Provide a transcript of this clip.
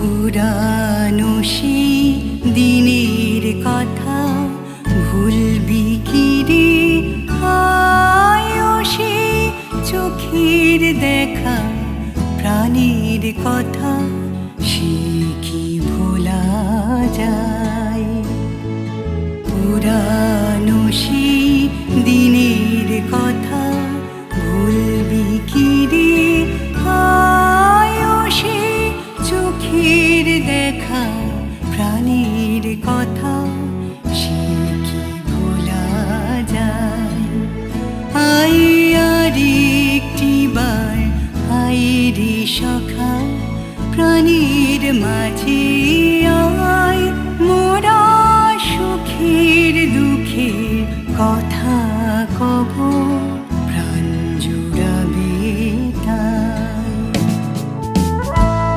পুরানো সেই দিনের কথা ভুলবি কি রে? আয়ো সে চোখের দেখা প্রাণের কথা সে কি ভোলা যায়? পুরানো সেই দিনের কথা ভুলবি কি রে? আয়ো সে চোখের দেখা প্রাণের কথা সে কি ভোলা যায়? আয় আর একটি বার আয় রে সখা প্রাণীর মাঝে আয় মোরা সুখের দুঃখে